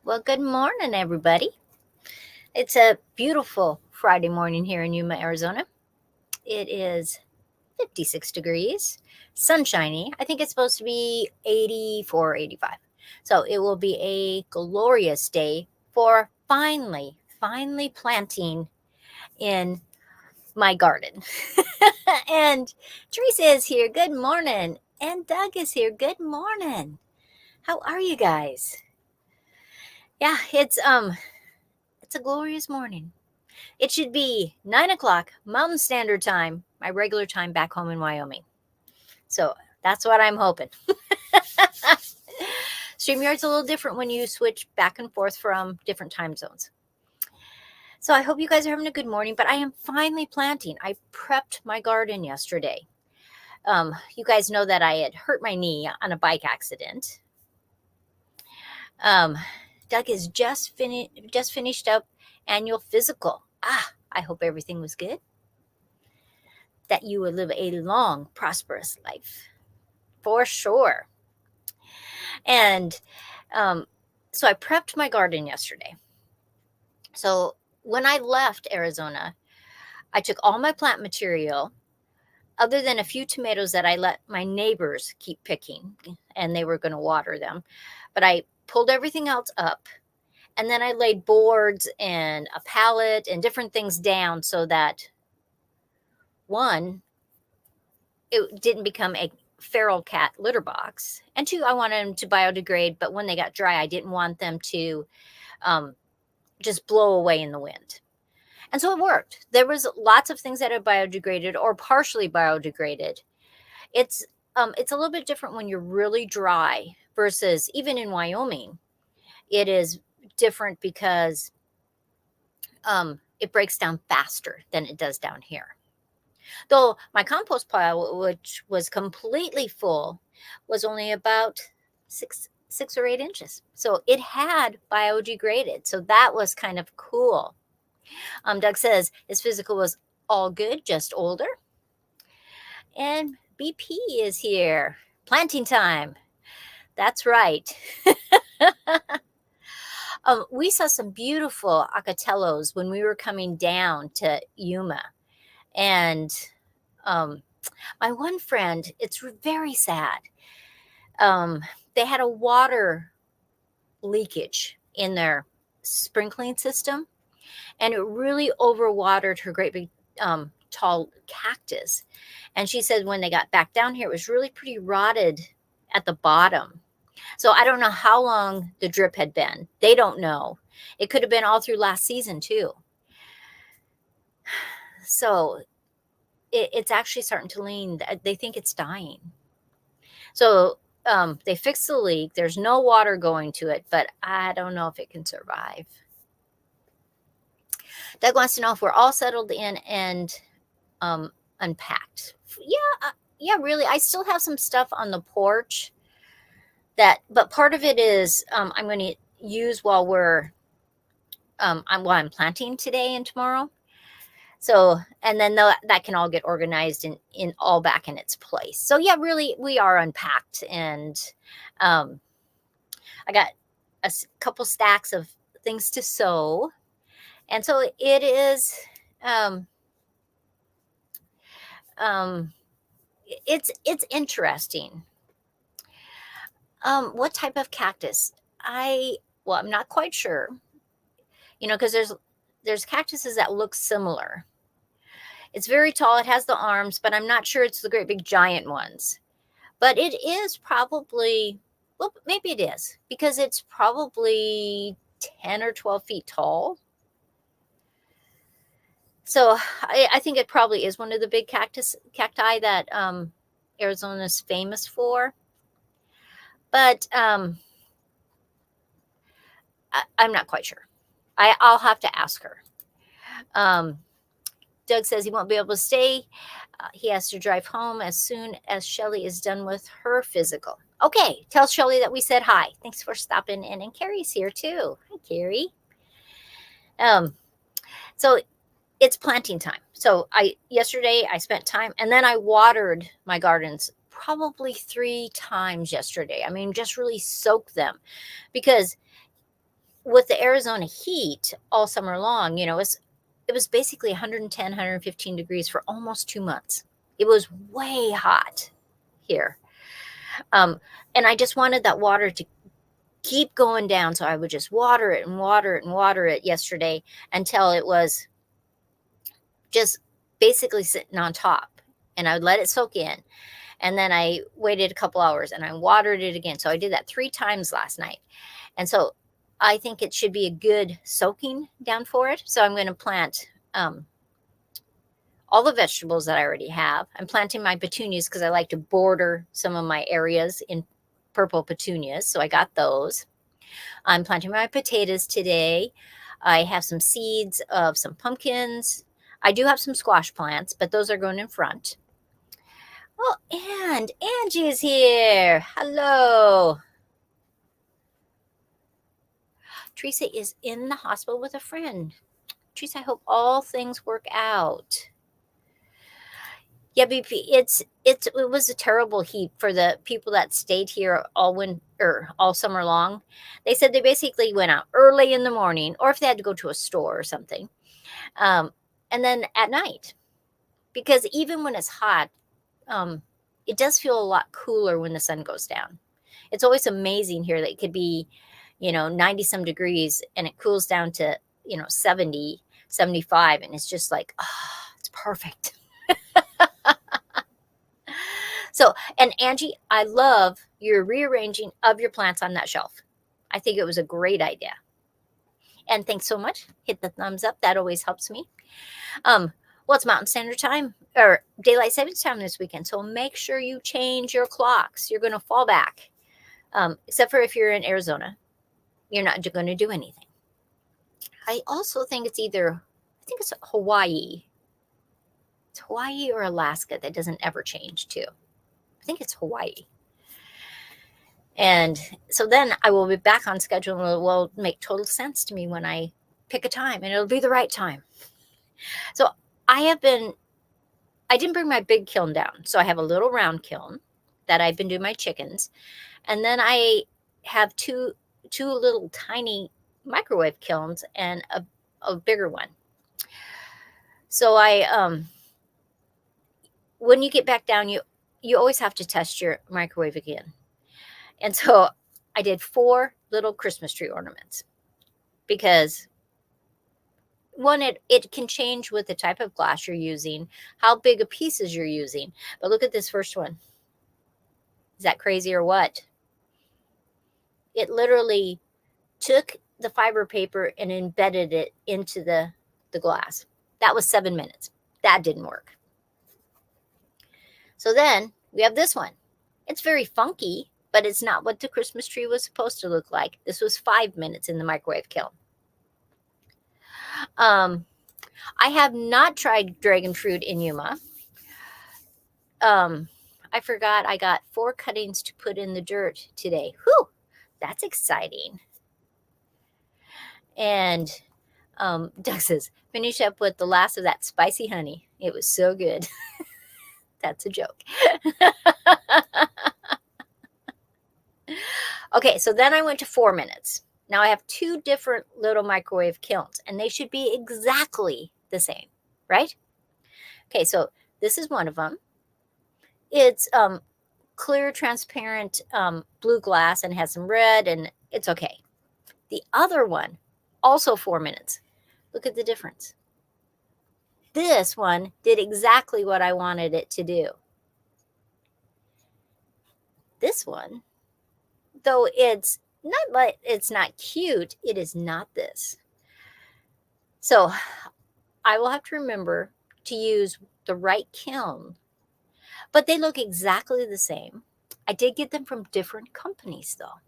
Well, good morning, everybody. It's a beautiful Friday morning here in Yuma, Arizona. It is 56 degrees, sunshiny. I think it's supposed to be 84, 85. So it will be a glorious day for finally planting in my garden. And Teresa is here. Good morning. And Doug is here. Good morning. How are you guys? Yeah, it's a glorious morning. It should be 9 o'clock Mountain Standard Time, my regular time back home in Wyoming. So that's what I'm hoping. StreamYard's a little different when you switch back and forth from different time zones. So I hope you guys are having a good morning, but I am finally planting. I prepped my garden yesterday. You guys know that I had hurt my knee on a bike accident. Doug has just finished up annual physical. I hope everything was good. That you would live a long, prosperous life, for sure. And so I prepped my garden yesterday. So when I left Arizona, I took all my plant material, other than a few tomatoes that I let my neighbors keep picking, and they were going to water them. But I pulled everything else up, and then I laid boards and a pallet and different things down so that, one, it didn't become a feral cat litter box, and two, I wanted them to biodegrade, but when they got dry, I didn't want them to just blow away in the wind. And so it worked. There was lots of things that have biodegraded or partially biodegraded. It's a little bit different when you're really dry versus even in Wyoming. It is different because it breaks down faster than it does down here. Though my compost pile, which was completely full, was only about six or 8 inches. So it had biodegraded. So that was kind of cool. Doug says his physical was all good, just older. And BP is here. Planting time. That's right. We saw some beautiful acatellos when we were coming down to Yuma. And my one friend, it's very sad. They had a water leakage in their sprinkling system, and it really overwatered her great big tall cactus. And she said when they got back down here, it was really pretty rotted at the bottom. So I don't know how long the drip had been. They don't know. It could have been all through last season too. So it's actually starting to lean. They think it's dying. So they fixed the leak. There's no water going to it, but I don't know if it can survive. Doug wants to know if we're all settled in and unpacked. Yeah, really. I still have some stuff on the porch but part of it is I'm going to use while I'm planting today and tomorrow. So, and then that can all get organized in all back in its place. So yeah, really, we are unpacked, and I got a couple stacks of things to sew, and so it is. It's interesting. What type of cactus? I'm not quite sure. Because there's cactuses that look similar. It's very tall. It has the arms, but I'm not sure it's the great big giant ones. But it is probably, well, maybe it is, because it's probably 10 or 12 feet tall. So I think it probably is one of the big cacti that Arizona is famous for. But I'm not quite sure. I'll have to ask her. Doug says he won't be able to stay. He has to drive home as soon as Shelly is done with her physical. Okay, tell Shelly that we said hi. Thanks for stopping in. And Carrie's here too. Hi, Carrie. So it's planting time. So yesterday I spent time, and then I watered my gardens probably 3 times yesterday. I mean, just really soak them, because with the Arizona heat all summer long, it was basically 110, 115 degrees for almost 2 months. It was way hot here. And I just wanted that water to keep going down. So I would just water it and water it and water it yesterday until it was just basically sitting on top. And I would let it soak in. And then I waited a couple hours and I watered it again. So I did that 3 times last night. And so I think it should be a good soaking down for it. So I'm going to plant all the vegetables that I already have. I'm planting my petunias because I like to border some of my areas in purple petunias. So I got those. I'm planting my potatoes today. I have some seeds of some pumpkins. I do have some squash plants, but those are going in front. Oh, and Angie is here. Hello. Teresa is in the hospital with a friend. Teresa, I hope all things work out. Yeah, BP, it was a terrible heat for the people that stayed here all summer long. They said they basically went out early in the morning, or if they had to go to a store or something, and then at night. Because even when it's hot, it does feel a lot cooler when the sun goes down. It's always amazing here that it could be, 90 some degrees and it cools down to, 70, 75. And it's just like, it's perfect. So, and Angie, I love your rearranging of your plants on that shelf. I think it was a great idea. And thanks so much. Hit the thumbs up. That always helps me. Well, it's Mountain Standard Time or Daylight Savings Time this weekend. So make sure you change your clocks. You're going to fall back. Except for if you're in Arizona, you're not going to do anything. I also think it's Hawaii. It's Hawaii or Alaska that doesn't ever change too. I think it's Hawaii. And so then I will be back on schedule and it will make total sense to me when I pick a time and it'll be the right time. So I didn't bring my big kiln down. So I have a little round kiln that I've been doing my chickens. And then I have two little tiny microwave kilns and a bigger one. So when you get back down, you always have to test your microwave again. And so I did 4 little Christmas tree ornaments because one, it can change with the type of glass you're using, how big of pieces you're using. But look at this first one. Is that crazy or what? It literally took the fiber paper and embedded it into the glass. That was 7 minutes. That didn't work. So then we have this one. It's very funky, but it's not what the Christmas tree was supposed to look like. This was 5 minutes in the microwave kiln. I have not tried dragon fruit in Yuma. I forgot I got 4 cuttings to put in the dirt today. Whew, that's exciting. And Doug says, finish up with the last of that spicy honey. It was so good. That's a joke. Okay, so then I went to 4 minutes. Now I have 2 different little microwave kilns, and they should be exactly the same, right? Okay, so this is one of them. It's clear, transparent blue glass and has some red, and it's okay. The other one, also 4 minutes. Look at the difference. This one did exactly what I wanted it to do. This one, though it's not cute, it is not this. So I will have to remember to use the right kiln, but they look exactly the same. I did get them from different companies though.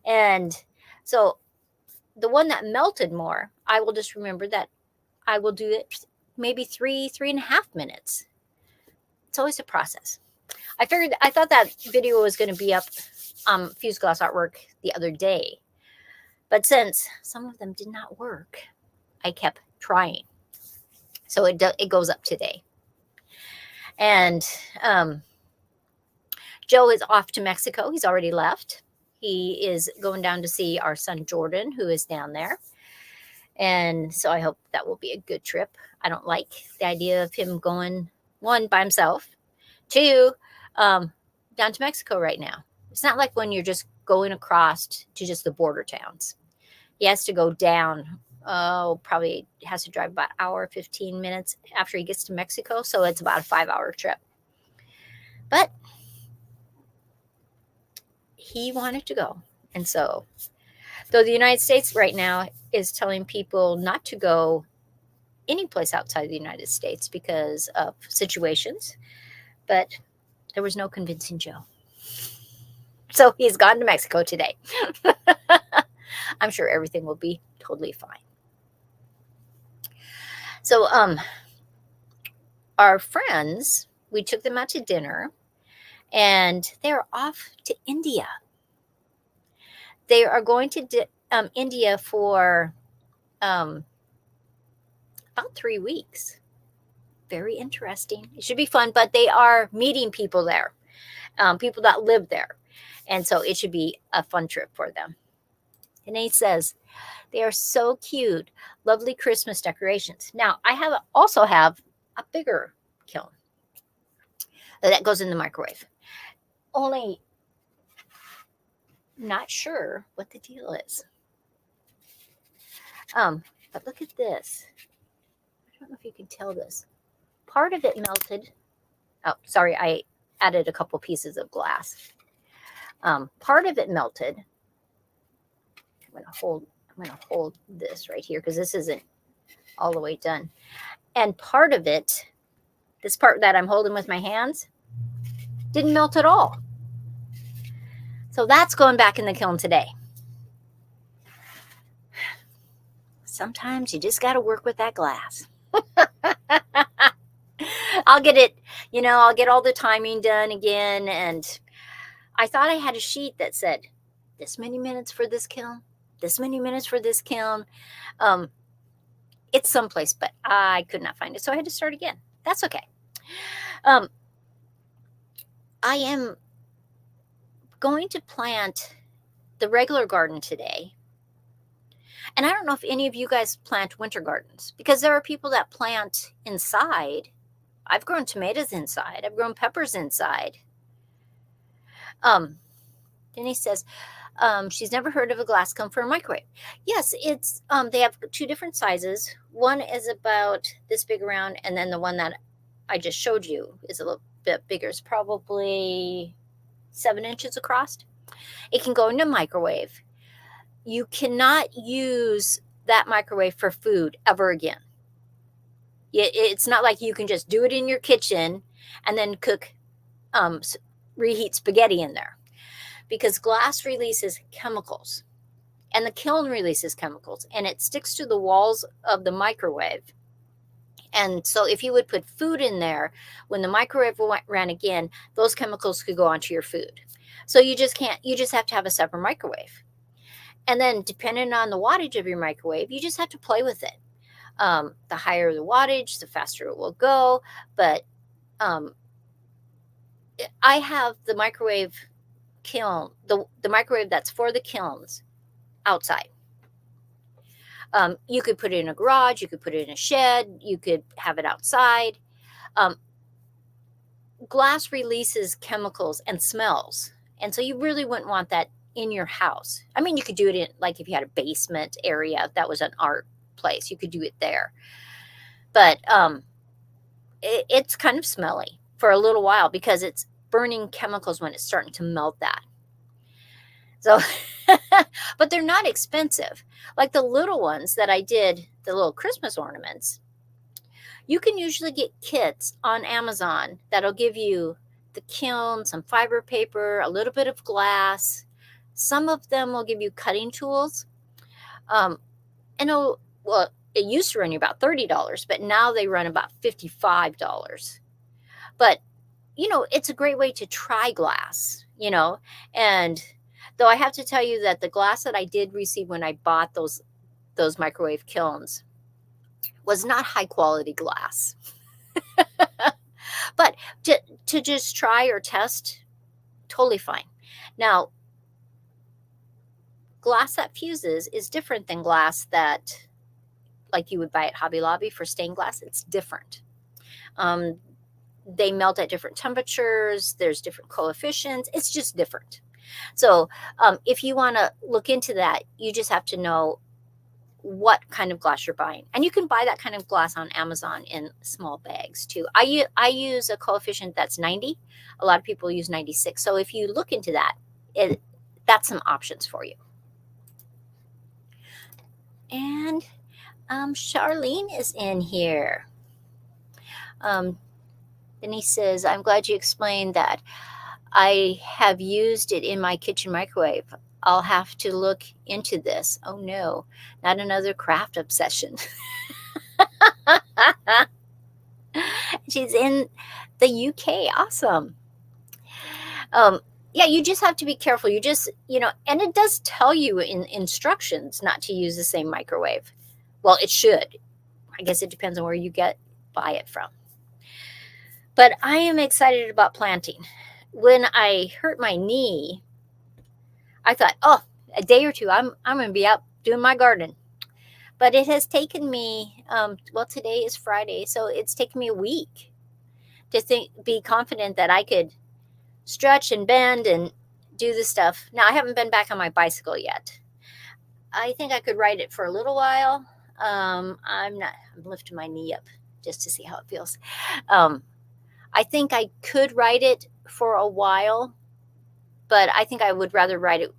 And so the one that melted more, I will just remember that I will do it maybe 3.5 minutes. It's always a process. I thought that video was going to be up Fuse Glass Artwork the other day. But since some of them did not work, I kept trying. So it goes up today. And Joe is off to Mexico. He's already left. He is going down to see our son Jordan, who is down there. And so I hope that will be a good trip. I don't like the idea of him going, one, by himself, two, down to Mexico right now. It's not like when you're just going across to just the border towns. He has to go down. Oh, probably has to drive about an hour, 15 minutes after he gets to Mexico. So it's about a 5-hour trip. But he wanted to go. And so, though the United States right now is telling people not to go any place outside the United States because of situations, but there was no convincing Joe. So he's gone to Mexico today. I'm sure everything will be totally fine. So, our friends, we took them out to dinner, and they're off to India. They are going to India for about 3 weeks. Very interesting. It should be fun, but they are meeting people there, people that live there. And so it should be a fun trip for them. And he says, they are so cute, lovely Christmas decorations. Now, I also have a bigger kiln that goes in the microwave. Only not sure what the deal is. But look at this. I don't know if you can tell this. Part of it melted. Oh, sorry, I added a couple pieces of glass. Part of it melted. I'm gonna hold this right here because this isn't all the way done. And part of it, this part that I'm holding with my hands, didn't melt at all. So that's going back in the kiln today. Sometimes you just got to work with that glass. I'll get it, I'll get all the timing done again. And I thought I had a sheet that said this many minutes for this kiln, this many minutes for this kiln. It's someplace, but I could not find it. So I had to start again. That's okay. I am going to plant the regular garden today. And I don't know if any of you guys plant winter gardens, because there are people that plant inside. I've grown tomatoes inside. I've grown peppers inside. Denise says, she's never heard of a glass kiln for a microwave. Yes, it's they have 2 different sizes. One is about this big around, and then the one that I just showed you is a little bit bigger. It's probably 7 inches across. It can go in a microwave. You cannot use that microwave for food ever again. It's not like you can just do it in your kitchen and then cook, reheat spaghetti in there, because glass releases chemicals and the kiln releases chemicals, and it sticks to the walls of the microwave. And so if you would put food in there, when the microwave ran again, those chemicals could go onto your food. So you just have to have a separate microwave. And then depending on the wattage of your microwave, you just have to play with it. The higher the wattage, the faster it will go. But I have the microwave kiln, the microwave that's for the kilns outside. You could put it in a garage, you could put it in a shed, you could have it outside. Glass releases chemicals and smells. And so you really wouldn't want that in your house. I mean, you could do it in, like, if you had a basement area that was an art place, you could do it there. But it's kind of smelly for a little while because it's burning chemicals when it's starting to melt that. So, but they're not expensive. Like the little ones that I did, the little Christmas ornaments, you can usually get kits on Amazon that'll give you the kiln, some fiber paper, a little bit of glass. Some of them will give you cutting tools. It used to run you about $30, but now they run about $55. But, it's a great way to try glass, and though I have to tell you that the glass that I did receive when I bought those microwave kilns was not high quality glass. But to just try or test, totally fine. Now, glass that fuses is different than glass that, like you would buy at Hobby Lobby for stained glass. It's different. They melt at different temperatures. There's different coefficients. It's just different. So if you want to look into that, you just have to know what kind of glass you're buying. And you can buy that kind of glass on Amazon in small bags too. I use a coefficient that's 90. A lot of people use 96. So if you look into that, that's some options for you. And Charlene is in here. Denise says, I'm glad you explained that. I have used it in my kitchen microwave. I'll have to look into this. Oh no, not another craft obsession. She's in the UK. Awesome. Yeah, you just have to be careful. You just, and it does tell you in instructions not to use the same microwave. Well, it should. I guess it depends on where you buy it from. But I am excited about planting. When I hurt my knee, I thought, oh, a day or two, I'm going to be out doing my garden. But it has taken me, well, today is Friday, so it's taken me a week to be confident that I could stretch and bend and do the stuff. Now, I haven't been back on my bicycle yet. I think I could ride it for a little while. I'm lifting my knee up just to see how it feels. I think I could ride it for a while, but I think I would rather riding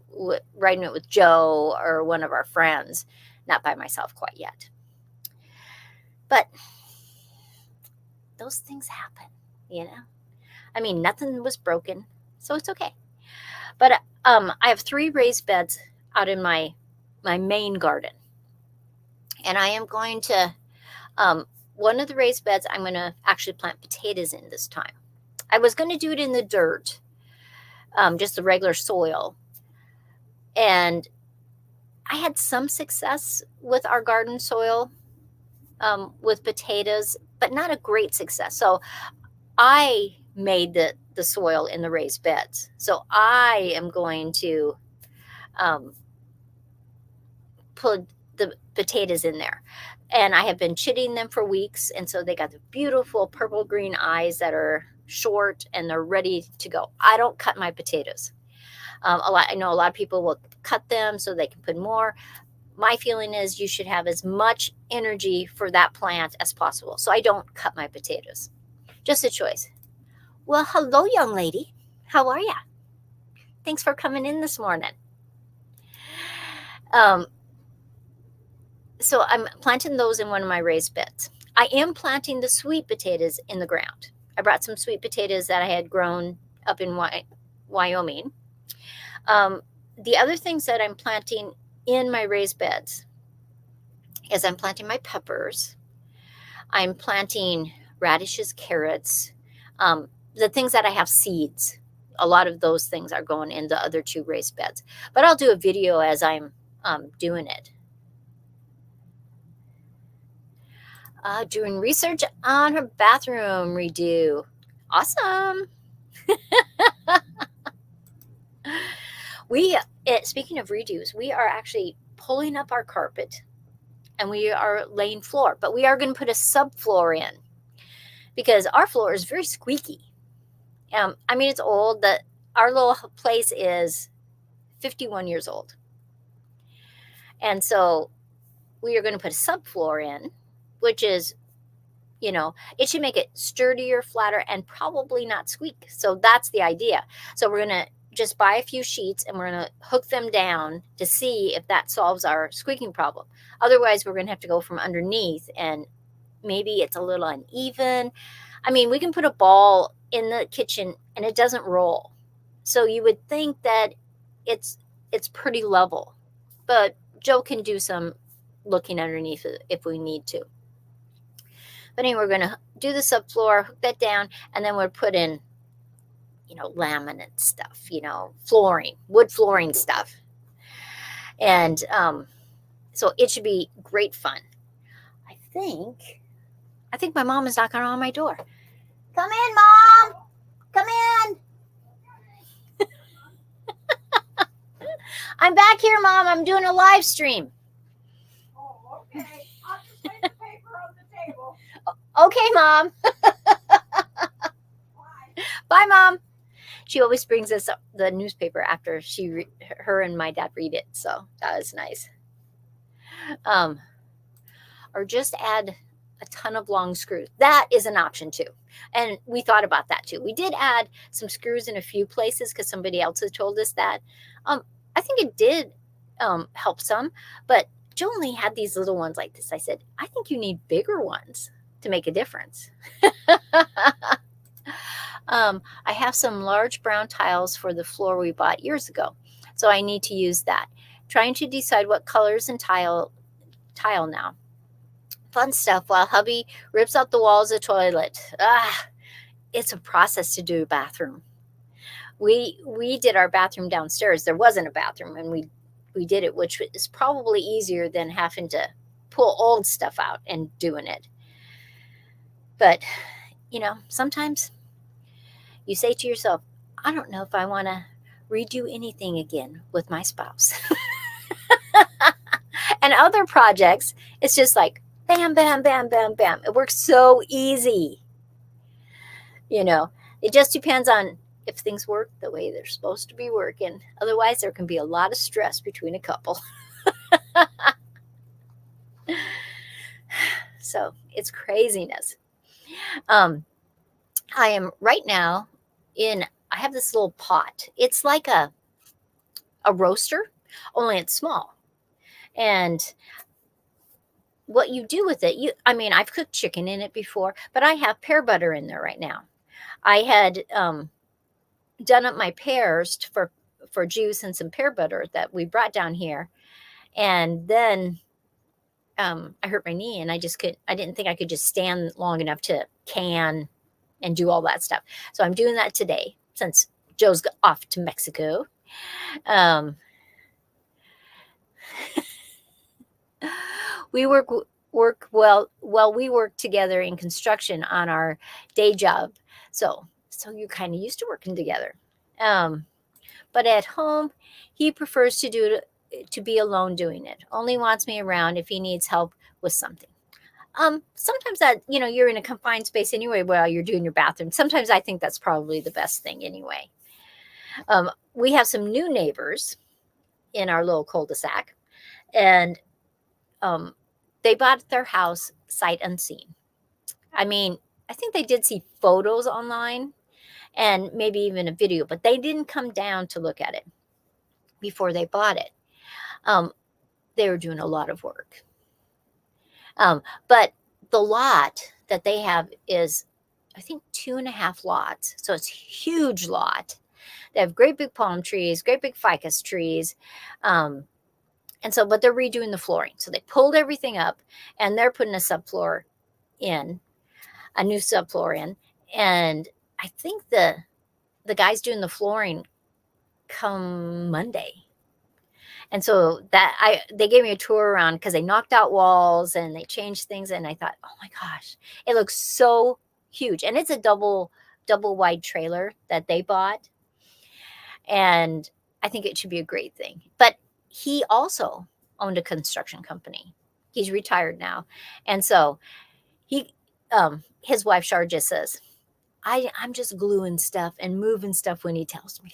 it with Joe or one of our friends, not by myself quite yet. But those things happen, I mean, nothing was broken, so it's okay. But I have 3 raised beds out in my main garden, and I am going to one of the raised beds I'm going to actually plant potatoes in this time. I was going to do it in the dirt, just the regular soil, and I had some success with our garden soil with potatoes, but not a great success. So I made the soil in the raised beds. So I am going to put the potatoes in there. And I have been chitting them for weeks. And so they got the beautiful purple green eyes that are short and they're ready to go. I don't cut my potatoes. I know a lot of people will cut them so they can put more. My feeling is you should have as much energy for that plant as possible. So I don't cut my potatoes. Just a choice. Well, hello, young lady. How are you? Thanks for coming in this morning. So I'm planting those in one of my raised beds. I am planting the sweet potatoes in the ground. I brought some sweet potatoes that I had grown up in Wyoming. The other things that I'm planting in my raised beds is I'm planting my peppers. I'm planting radishes, carrots, the things that I have seeds. A lot of those things are going in the other 2 raised beds. But I'll do a video as I'm doing it. Doing research on her bathroom redo. Awesome. Speaking of redos, we are actually pulling up our carpet and we are laying floor, but we are going to put a subfloor in because our floor is very squeaky. I mean, it's old. Our little place is 51 years old. And so we are going to put a subfloor in, which is, it should make it sturdier, flatter, and probably not squeak. So that's the idea. So we're going to just buy a few sheets and we're going to hook them down to see if that solves our squeaking problem. Otherwise, we're going to have to go from underneath and maybe it's a little uneven. I mean, we can put a ball in the kitchen and it doesn't roll. So you would think that it's pretty level, but Joe can do some looking underneath it if we need to. But anyway, we're going to do the subfloor, hook that down, and then we'll put in, laminate stuff, flooring, wood flooring stuff. And so it should be great fun. I think my mom is knocking on my door. Come in, Mom. Come in. I'm back here, Mom. I'm doing a live stream. Oh, okay. I'll just lay the paper on the table. Okay, Mom. Bye. Bye, Mom. She always brings us the newspaper after her and my dad read it, so that was nice. Or just add a ton of long screws. That is an option too. And we thought about that too. We did add some screws in a few places because somebody else had told us that. I think it did help some, but Joe only had these little ones like this. I said, I think you need bigger ones to make a difference. I have some large brown tiles for the floor we bought years ago, so I need to use that. Trying to decide what colors and tile now. Fun stuff while hubby rips out the walls of the toilet. It's a process to do a bathroom. We did our bathroom downstairs. There wasn't a bathroom, and we did it, which is probably easier than having to pull old stuff out and doing it. But, sometimes you say to yourself, I don't know if I want to redo anything again with my spouse. And other projects, it's just like, bam, bam, bam, bam, bam. It works so easy. It just depends on if things work the way they're supposed to be working. Otherwise, there can be a lot of stress between a couple. So it's craziness. I am right now I have this little pot. It's like a roaster, only it's small. And what you do with it, I've cooked chicken in it before, but I have pear butter in there right now. I had done up my pears for juice and some pear butter that we brought down here. And then I hurt my knee and I didn't think I could just stand long enough to can and do all that stuff. So I'm doing that today since Joe's off to Mexico. We work well. We work together in construction on our day job. So you're kind of used to working together. But at home, he prefers to be alone doing it. Only wants me around if he needs help with something. Sometimes that, you're in a confined space anyway while you're doing your bathroom. Sometimes I think that's probably the best thing anyway. We have some new neighbors in our little cul-de-sac, and they bought their house sight unseen. I think they did see photos online and maybe even a video, but they didn't come down to look at it before they bought it. They were doing a lot of work. But the lot that they have is, I think, 2.5 lots. So it's a huge lot. They have great big palm trees, great big ficus trees. But they're redoing the flooring. So they pulled everything up and they're putting a new subfloor in. And I think the guys doing the flooring come Monday. And so they gave me a tour around because they knocked out walls and they changed things. And I thought, oh my gosh, it looks so huge. And it's a double wide trailer that they bought. And I think it should be a great thing. But he also owned a construction company. He's retired now. And so his wife Char just says, I'm just gluing stuff and moving stuff when he tells me.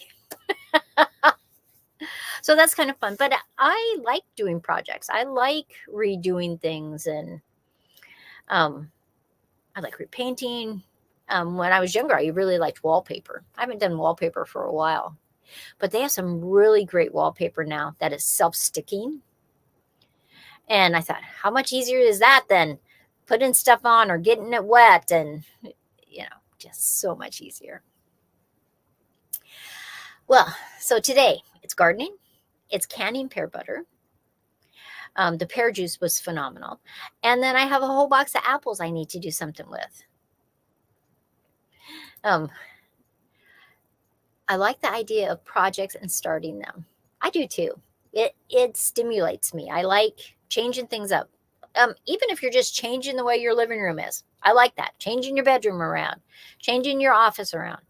So that's kind of fun. But I like doing projects. I like redoing things, and I like repainting. When I was younger, I really liked wallpaper. I haven't done wallpaper for a while, but they have some really great wallpaper now that is self-sticking. And I thought, how much easier is that than putting stuff on or getting it wet? And, just so much easier. Well, so today it's gardening. It's canning pear butter. The pear juice was phenomenal. And then I have a whole box of apples I need to do something with. I like the idea of projects and starting them. I do too. It stimulates me. I like changing things up. Even if you're just changing the way your living room is. I like that. Changing your bedroom around. Changing your office around.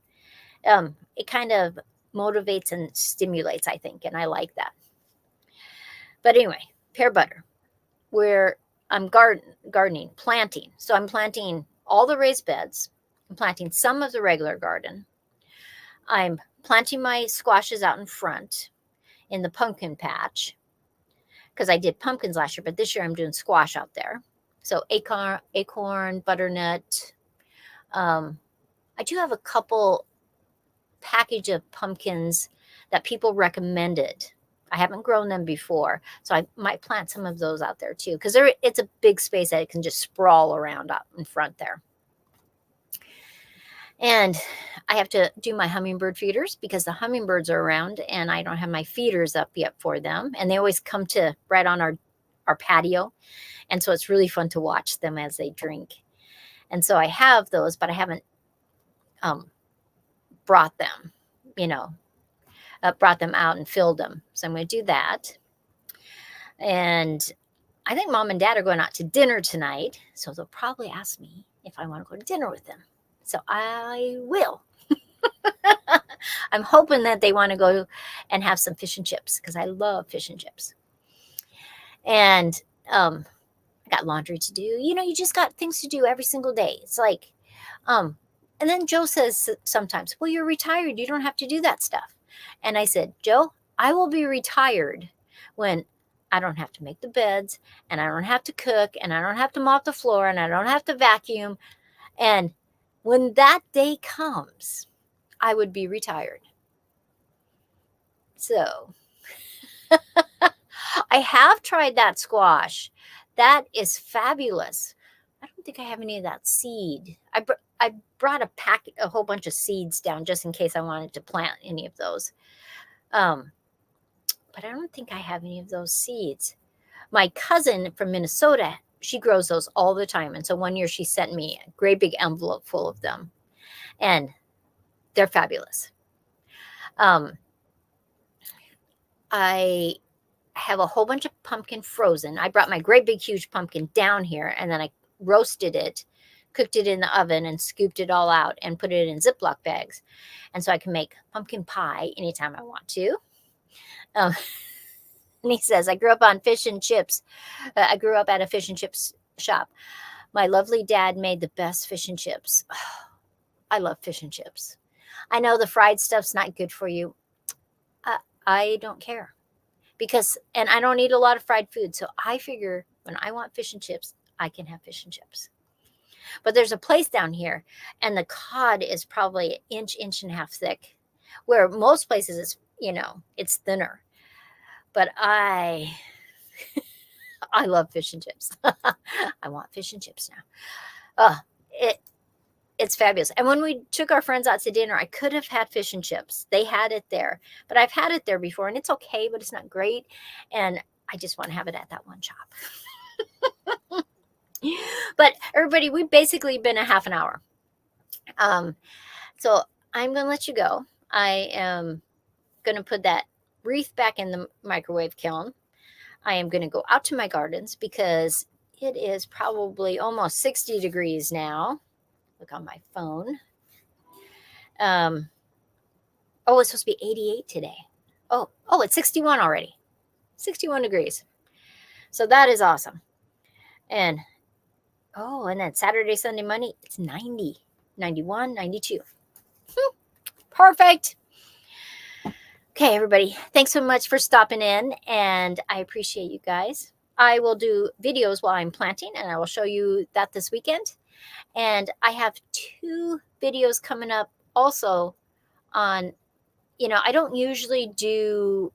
It kind of motivates and stimulates, I think, and I like that. But anyway, pear butter. Where I'm gardening, planting. So I'm planting all the raised beds. I'm planting some of the regular garden. I'm planting my squashes out in front in the pumpkin patch because I did pumpkins last year, but this year I'm doing squash out there. So acorn, butternut. I do have a couple package of pumpkins that people recommended. I haven't grown them before, so I might plant some of those out there too because it's a big space that it can just sprawl around out in front there. And I have to do my hummingbird feeders because the hummingbirds are around and I don't have my feeders up yet for them. And they always come to right on our patio. And so it's really fun to watch them as they drink. And so I have those, but I haven't brought them, brought them out and filled them. So I'm going to do that. And I think mom and dad are going out to dinner tonight. So they'll probably ask me if I want to go to dinner with them. So I will. I'm hoping that they want to go and have some fish and chips because I love fish and chips. And I got laundry to do. You just got things to do every single day. It's like, and then Joe says sometimes, well, you're retired. You don't have to do that stuff. And I said, Joe, I will be retired when I don't have to make the beds and I don't have to cook and I don't have to mop the floor and I don't have to vacuum. And when that day comes, I would be retired. So I have tried that squash. That is fabulous. I don't think I have any of that seed. I brought a whole bunch of seeds down just in case I wanted to plant any of those. But I don't think I have any of those seeds. My cousin from Minnesota, she grows those all the time. And so one year she sent me a great big envelope full of them. And they're fabulous. I have a whole bunch of pumpkin frozen. I brought my great big huge pumpkin down here and then I roasted it, cooked it in the oven and scooped it all out and put it in Ziploc bags. And so I can make pumpkin pie anytime I want to. And he says, I grew up on fish and chips. I grew up at a fish and chips shop. My lovely dad made the best fish and chips. I love fish and chips. I know the fried stuff's not good for you. I don't care and I don't eat a lot of fried food. So I figure when I want fish and chips, I can have fish and chips. But there's a place down here and the cod is probably an inch and a half thick, where most places it's thinner. But I love fish and chips. I want fish and chips now. It's fabulous. And when we took our friends out to dinner, I could have had fish and chips. They had it there, but I've had it there before and it's okay, but it's not great. And I just want to have it at that one shop. But everybody, we've basically been a half an hour. So I'm going to let you go. I am going to put that wreath back in the microwave kiln. I am going to go out to my gardens because it is probably almost 60 degrees now. Look on my phone. It's supposed to be 88 today. Oh, it's 61 already. 61 degrees. So that is awesome. And then Saturday, Sunday, Monday, it's 90, 91, 92. Perfect. Okay, everybody. Thanks so much for stopping in, and I appreciate you guys. I will do videos while I'm planting, and I will show you that this weekend. And I have 2 videos coming up also on, I don't usually do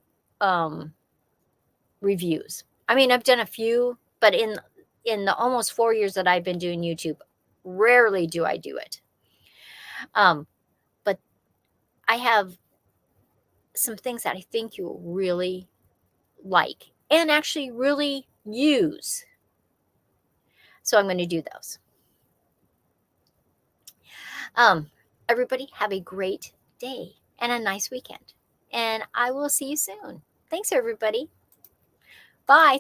reviews. I mean, I've done a few, but in the almost 4 years that I've been doing YouTube, rarely do I do it. But I have some things that I think you'll really like and actually really use. So I'm going to do those. Everybody have a great day and a nice weekend. And I will see you soon. Thanks, everybody. Bye.